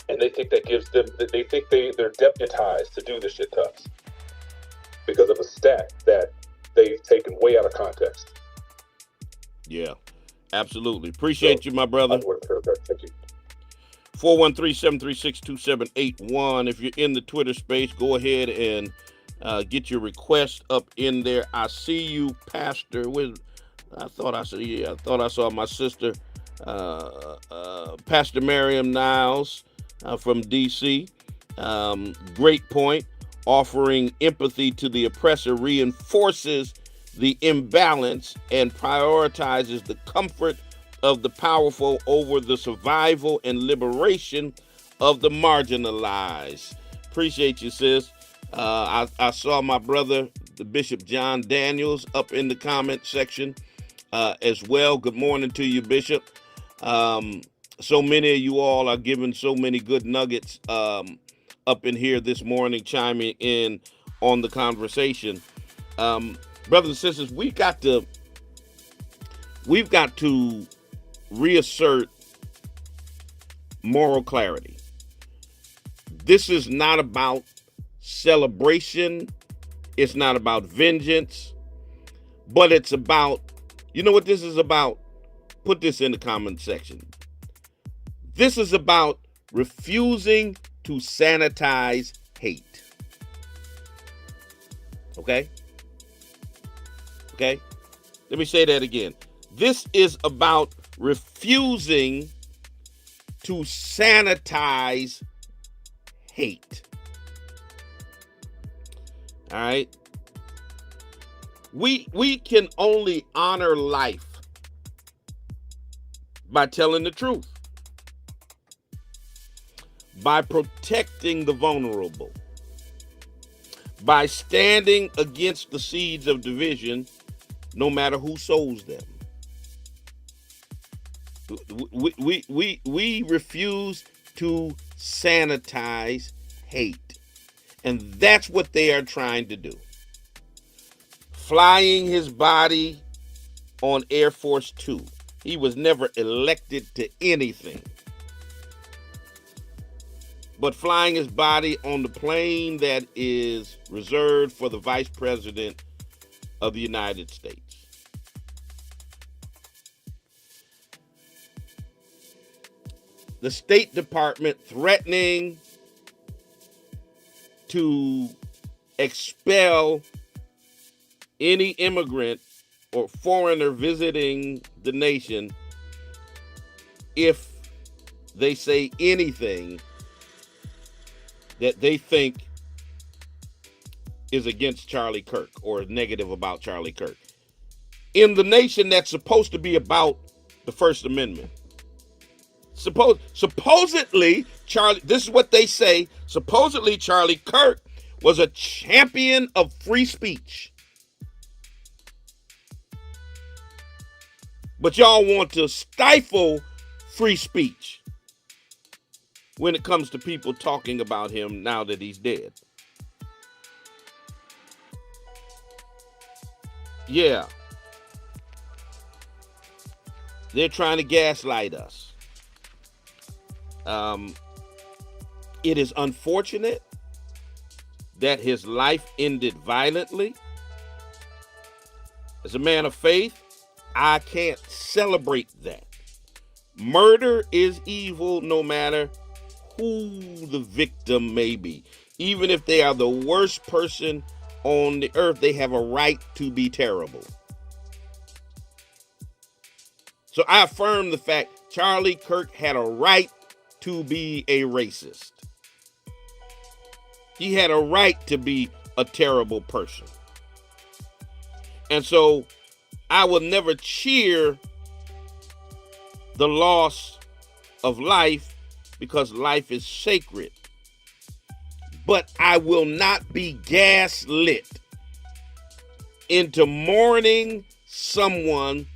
and they think that gives them, they think they're deputized to do this shit to us because of a stat that they've taken way out of context. Yeah, absolutely. Appreciate you, my brother. Thank you. 413-736-2781. If you're in the Twitter space, go ahead and get your request up in there. I see you, Pastor. I thought I saw my sister, Pastor Miriam Niles from DC. Great point. Offering empathy to the oppressor reinforces the imbalance and prioritizes the comfort of the powerful over the survival and liberation of the marginalized. Appreciate you, sis. I saw my brother, the Bishop John Daniels, up in the comment section as well. Good morning to you, Bishop. So many of you all are giving so many good nuggets up in here this morning, chiming in on the conversation. Brothers and sisters, we've got to reassert moral clarity. This is not about celebration. It's not about vengeance, but it's about, you know what this is about? Put this in the comment section. This is about refusing to sanitize hate. Okay? Okay? Let me say that again. This is about refusing to sanitize hate. All right? We can only honor life by telling the truth, by protecting the vulnerable, by standing against the seeds of division, no matter who sows them. We refuse to sanitize hate. And that's what they are trying to do. Flying his body on Air Force Two. He was never elected to anything. But flying his body on the plane that is reserved for the Vice President of the United States. The State Department threatening to expel any immigrant or foreigner visiting the nation if they say anything that they think is against Charlie Kirk or negative about Charlie Kirk. In the nation that's supposed to be about the First Amendment. Supposedly, this is what they say, supposedly Charlie Kirk was a champion of free speech. But y'all want to stifle free speech when it comes to people talking about him now that he's dead. Yeah. They're trying to gaslight us. It is unfortunate that his life ended violently. As a man of faith, I can't celebrate that. Murder is evil no matter who the victim may be. Even if they are the worst person on the earth, they have a right to be terrible. So I affirm the fact Charlie Kirk had a right to be a racist. He had a right to be a terrible person. And so I will never cheer the loss of life because life is sacred. But I will not be gaslit into mourning someone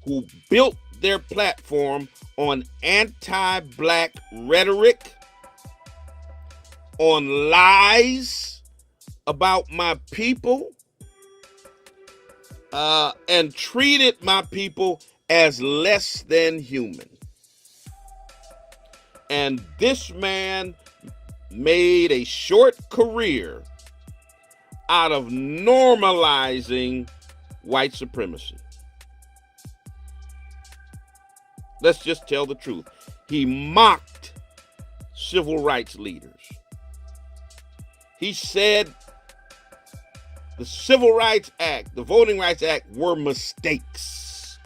who built their platform on anti-black rhetoric, on lies about my people, and treated my people as less than human. And this man made a short career out of normalizing white supremacy. Let's just tell the truth. He mocked civil rights leaders. He said the Civil Rights Act, the Voting Rights Act were mistakes.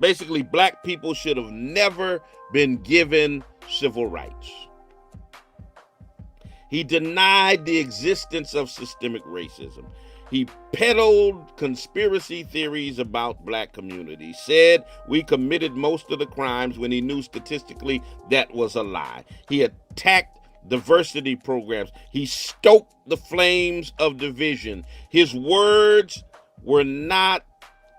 Basically, black people should have never been given civil rights. He denied the existence of systemic racism. He peddled conspiracy theories about black communities, said we committed most of the crimes when he knew statistically that was a lie. He attacked diversity programs. He stoked the flames of division. His words were not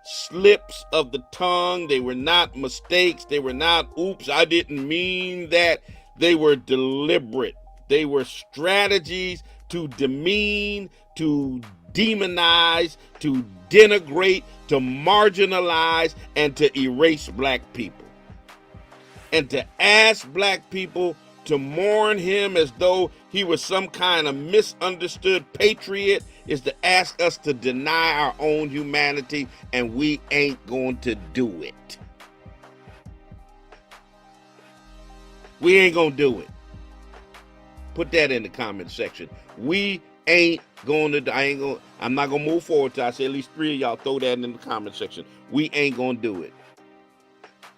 slips of the tongue. They were not mistakes. They were not, oops, I didn't mean that. They were deliberate. They were strategies to demean, to demonize, to denigrate, to marginalize, and to erase black people. And to ask black people to mourn him as though he was some kind of misunderstood patriot is to ask us to deny our own humanity, and we ain't going to do it. We ain't going to do it. Put that in the comment section. We ain't going to, I'm not going to move forward till I say at least 3 of y'all throw that in the comment section. We ain't going to do it.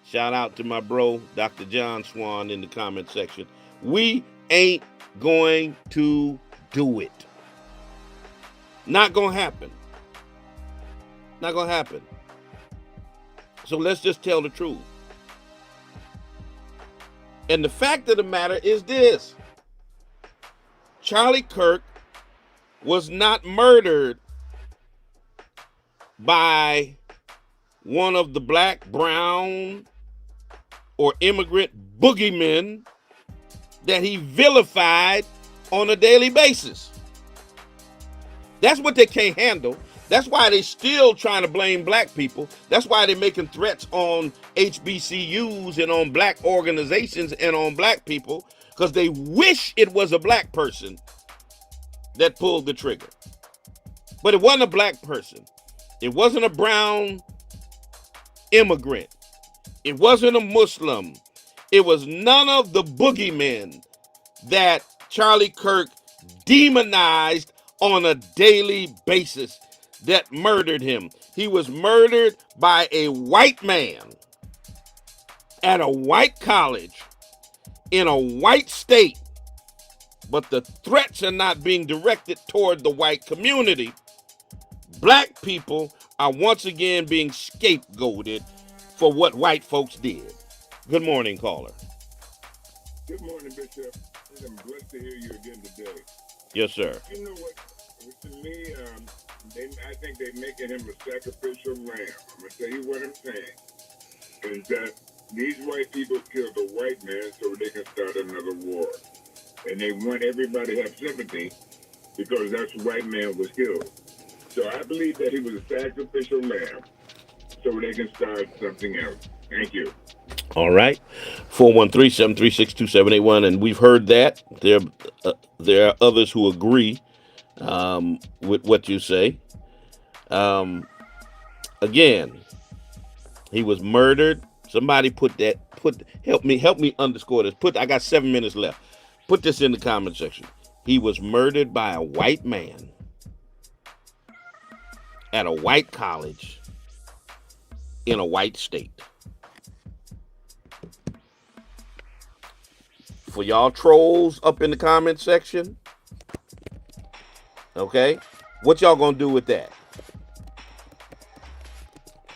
Shout out to my bro, Dr. John Swan, in the comment section. We ain't going to do it. Not going to happen. Not going to happen. So let's just tell the truth. And the fact of the matter is this. Charlie Kirk was not murdered by one of the black, brown, or immigrant boogeymen that he vilified on a daily basis. That's what they can't handle. That's why they still trying to blame black people. That's why they're making threats on HBCUs and on black organizations and on black people, because they wish it was a black person that pulled the trigger. But it wasn't a black person. It wasn't a brown immigrant. It wasn't a Muslim. It was none of the boogeymen that Charlie Kirk demonized on a daily basis that murdered him. He was murdered by a white man at a white college in a white state, but the threats are not being directed toward the white community. Black people are once again being scapegoated for what white folks did. Good morning, caller. Good morning, Bishop. I'm blessed to hear you again today. Yes, sir. You know what? To me, I think they're making him a sacrificial lamb. I'm going to tell you what I'm saying. Is that these white people killed a white man so they can start another war. And they want everybody to have sympathy because that's the white man was killed. So I believe that he was a sacrificial lamb so they can start something else. Thank you. All right. 413-736-2781. And we've heard that. There are others who agree with what you say. Again, he was murdered. Somebody help me underscore this. I got 7 minutes left. Put this in the comment section. He was murdered by a white man at a white college in a white state. For y'all trolls up in the comment section, okay, what y'all gonna do with that?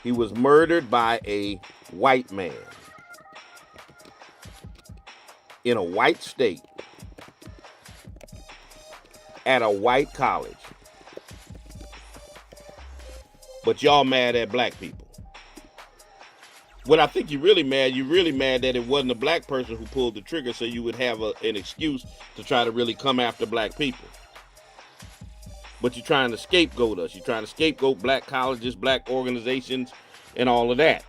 He was murdered by a white man in a white state at a white college. But y'all mad at black people. What I think you're really mad that it wasn't a black person who pulled the trigger, so you would have an excuse to try to really come after black people. But you're trying to scapegoat us. You're trying to scapegoat black colleges, black organizations, and all of that.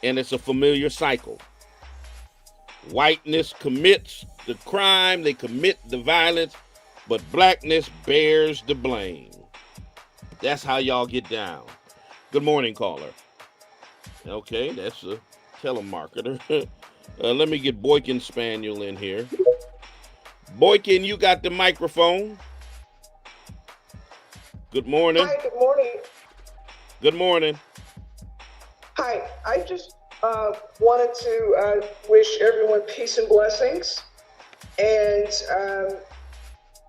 And it's a familiar cycle. Whiteness commits the crime, they commit the violence, but blackness bears the blame. That's how y'all get down. Good morning, caller. Okay, that's a telemarketer. Let me get Boykin Spaniel in here. Boykin, you got the microphone. Good morning. Hi, good morning. Good morning. Hi, I just wanted to wish everyone peace and blessings. And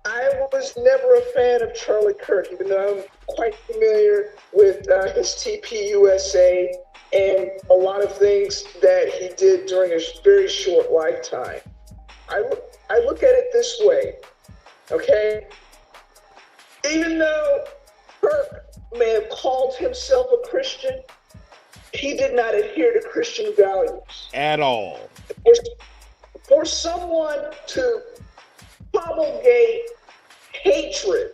I was never a fan of Charlie Kirk, even though I'm quite familiar with his TPUSA and a lot of things that he did during a very short lifetime. I look at it this way, okay? Even though Kirk may have called himself a Christian, he did not adhere to Christian values. At all. For someone to promulgate hatred,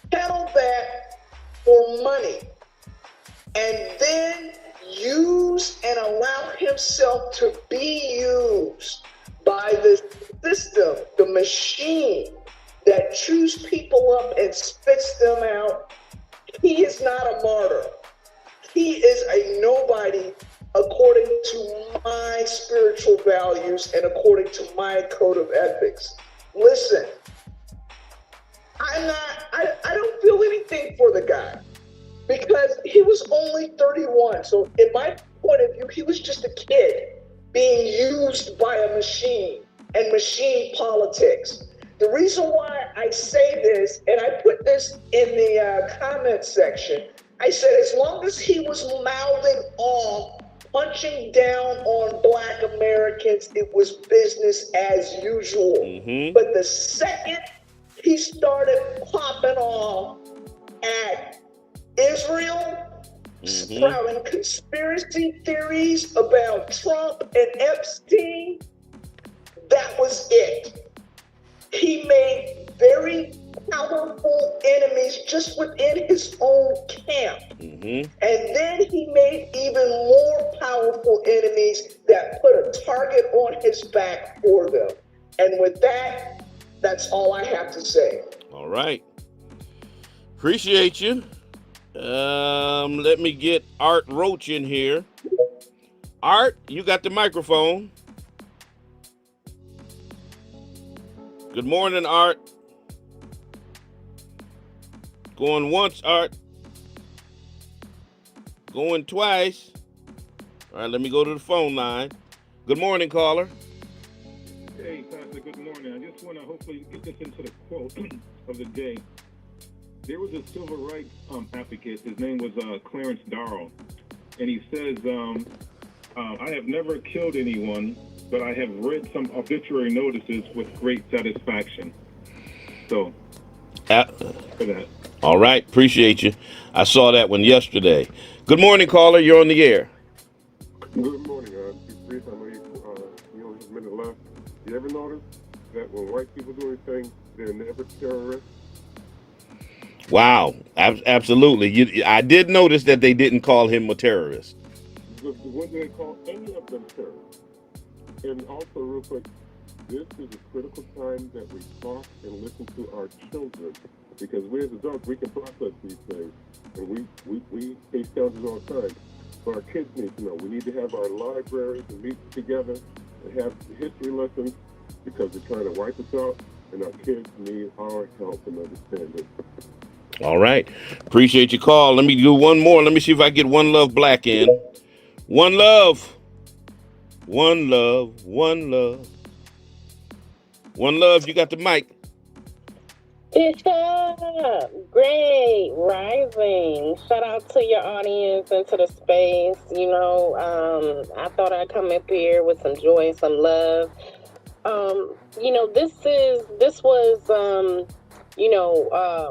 tell that for money, and then use and allow himself to be used by the system, the machine that chews people up and spits them out, he is not a martyr. He is a nobody according to my spiritual values and according to my code of ethics. Listen, I don't feel anything for the guy because he was only 31. So in my point of view, he was just a kid being used by a machine and machine politics. The reason why I say this, and I put this in the comment section, I said as long as he was mouthing off, punching down on Black Americans, it was business as usual. But the second he started popping off at Israel, sprouting conspiracy theories about Trump and Epstein, that was it. He made very powerful enemies just within his own camp. And then he made even more powerful enemies that put a target on his back for them. And with that, that's all I have to say. All right. Appreciate you. Let me get Art Roach in here. Art, you got the microphone. Good morning, Art. Going once, Art. Going twice. All right, let me go to the phone line. Good morning, caller. Hey, Pastor, good morning. I just want to hopefully get this into the quote of the day. There was a civil rights advocate. His name was Clarence Darrow. And he says, I have never killed anyone, but I have read some obituary notices with great satisfaction. So, for that. All right, appreciate you. I saw that one yesterday. Good morning, caller. You're on the air. Good morning. Be brief. I know you only have a minute left. You ever notice that when white people do anything, they're never terrorists? Wow, absolutely. I did notice that they didn't call him a terrorist. When they call any of them terrorists? And also, real quick, this is a critical time that we talk and listen to our children, because we as adults, we can process these things, and we face challenges all the time. But our kids need to know. We need to have our libraries and meet together and have history lessons, because they're trying to wipe us out, and our kids need our help and understanding. All right. Appreciate your call. Let me do one more. Let me see if I get One Love Black in. One love. One love. One love. One love. You got the mic. Bishop, great rising. Shout out to your audience and to the space. I thought I'd come up here with some joy and some love. This was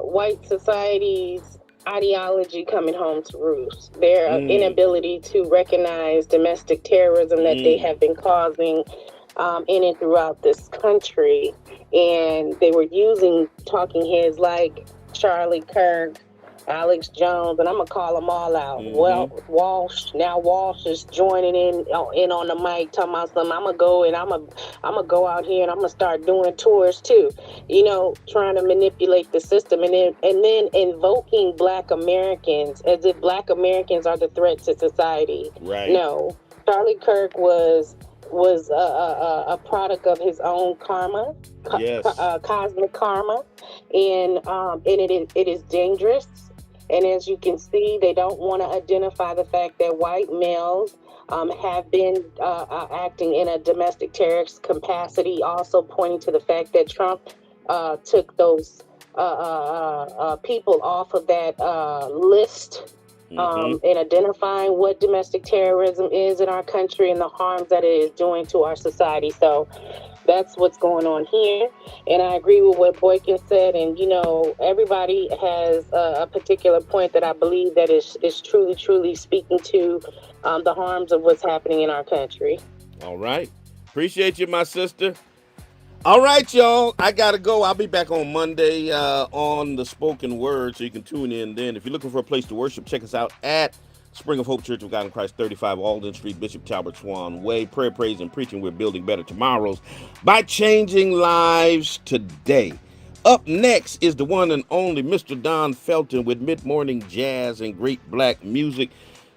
white society's ideology coming home to roost. Their inability to recognize domestic terrorism that they have been causing in and throughout this country. And they were using talking heads like Charlie Kirk, Alex Jones, and I'm going to call them all out. Well, Walsh is joining in on the mic, talking about something. I'm going to go and I'm going to go out here and I'm going to start doing tours too, trying to manipulate the system, and then invoking Black Americans as if Black Americans are the threat to society. Right. No, Charlie Kirk was a product of his own karma, cosmic karma, and it is dangerous. And as you can see, they don't want to identify the fact that white males have been acting in a domestic terrorist capacity, also pointing to the fact that Trump took those people off of that list. And identifying what domestic terrorism is in our country and the harms that it is doing to our society. So that's what's going on here. And I agree with what Boykin said. And, everybody has a particular point that I believe that is truly, truly speaking to the harms of what's happening in our country. All right. Appreciate you, my sister. All right, y'all. I got to go. I'll be back on Monday on the spoken word, so you can tune in then. If you're looking for a place to worship, check us out at Spring of Hope Church of God in Christ, 35 Alden Street, Bishop Talbert Swan Way. Prayer, praise, and preaching. We're building better tomorrows by changing lives today. Up next is the one and only Mr. Don Felton with mid-morning jazz and great black music.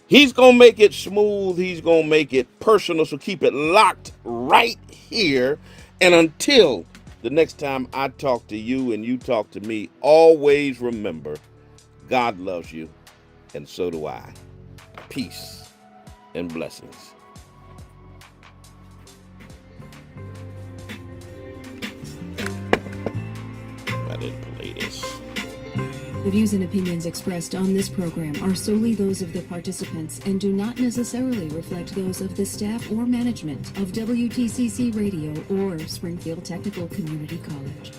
He's going to make it smooth. He's going to make it personal. So keep it locked right here. And until the next time I talk to you and you talk to me, always remember, God loves you, and so do I. Peace and blessings. I didn't play this. The views and opinions expressed on this program are solely those of the participants and do not necessarily reflect those of the staff or management of WTCC Radio or Springfield Technical Community College.